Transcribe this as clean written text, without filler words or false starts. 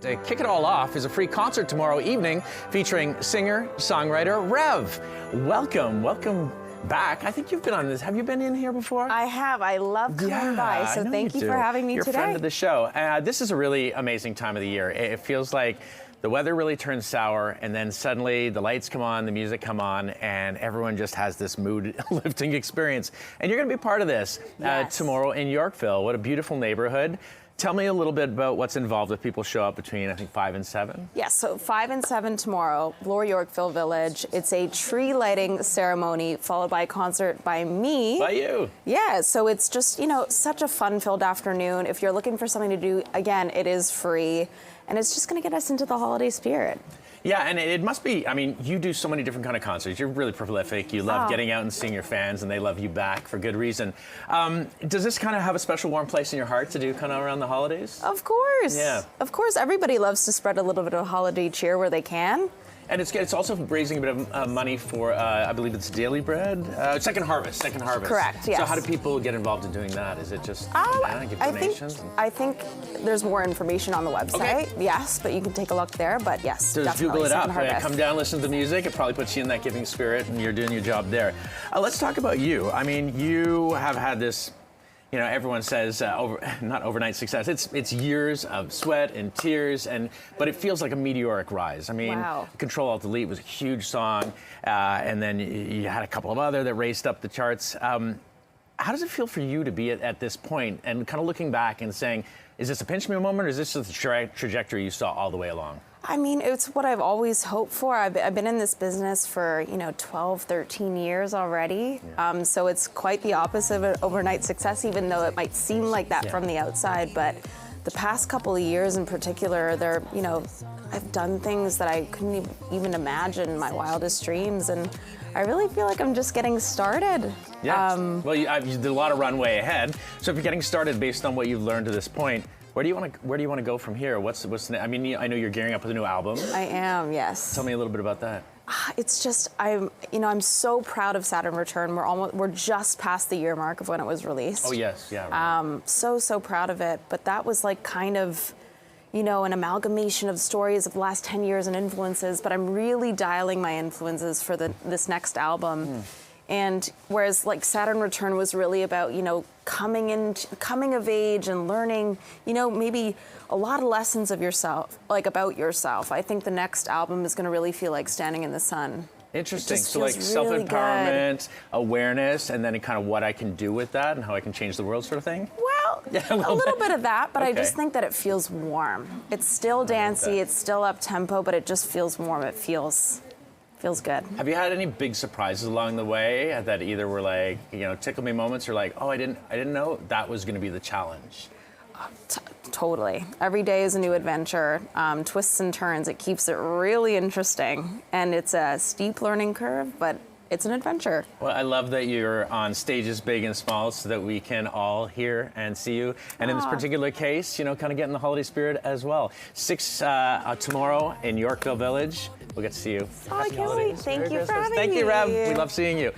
To kick it all off is a free concert tomorrow evening featuring singer-songwriter Reve. Welcome back. I think you've been on this. Have you been in here before? I have. I love coming by, so thank you for having me today. You're a friend of the show. This is a really amazing time of the year. It feels like the weather really turns sour, and then suddenly the lights come on, the music come on, and everyone just has this mood-lifting experience. And you're going to be part of this tomorrow in Yorkville. What a beautiful neighborhood. Tell me a little bit about what's involved if people show up between, I think, 5 and 7. Yes, so 5 and 7 tomorrow, Lower Yorkville Village. It's a tree lighting ceremony followed by a concert by me. By you. Yeah, so it's just, such a fun-filled afternoon. If you're looking for something to do, again, it is free. And it's just going to get us into the holiday spirit. Yeah, and it must be, I mean, you do so many different kind of concerts. You're really prolific. You love getting out and seeing your fans, and they love you back for good reason. Does this kind of have a special warm place in your heart to do kind of around the holidays? Of course. Yeah. Of course, everybody loves to spread a little bit of holiday cheer where they can. And it's also raising a bit of money for, I believe it's Daily Bread? Second Harvest. Correct, yes. So how do people get involved in doing that? Is it just give donations? I think there's more information on the website, yes, but you can take a look there, but yes, so just definitely. Google it up. Come down, listen to the music. It probably puts you in that giving spirit, and you're doing your job there. Let's talk about you. I mean, you have had this, everyone says not overnight success. It's years of sweat and tears, but it feels like a meteoric rise. I mean, Control Alt Delete was a huge song, and then you had a couple of other that raced up the charts. How does it feel for you to be at this point and kind of looking back and saying, is this a pinch me moment, or is this just the trajectory you saw all the way along? I mean, it's what I've always hoped for. I've been in this business for, 12, 13 years already. Yeah. So it's quite the opposite of an overnight success, even though it might seem like that from the outside. But the past couple of years in particular, I've done things that I couldn't even imagine in my wildest dreams. And I really feel like I'm just getting started. Yeah. Well, you did a lot of runway ahead. So if you're getting started based on what you've learned to this point, where do you want to go from here? I mean, I know you're gearing up with a new album. I am, yes. Tell me a little bit about that. It's just I'm so proud of Saturn Return. We're just past the year mark of when it was released. Oh yes, yeah. Right. So proud of it. But that was like kind of, an amalgamation of stories of the last 10 years and influences. But I'm really dialing my influences for this next album. And whereas like Saturn Return was really about, coming of age and learning, maybe a lot of lessons of yourself, like about yourself. I think the next album is going to really feel like standing in the sun. Interesting. So like self-empowerment, awareness, and then kind of what I can do with that and how I can change the world sort of thing? Well, a little bit of that, but I just think that it feels warm. It's still dancey, it's still up-tempo, but it just feels warm. It feels good. Have you had any big surprises along the way that either were like, tickle me moments, or like, oh, I didn't know that was going to be the challenge? Totally. Every day is a new adventure. Twists and turns. It keeps it really interesting, and it's a steep learning curve, but it's an adventure. Well, I love that you're on stages big and small so that we can all hear and see you. And in this particular case, kind of get in the holiday spirit as well. 6 tomorrow in Yorkville Village. We'll get to see you. Oh, I can't wait. Thank you for having me. Thank you, Reve. We love seeing you.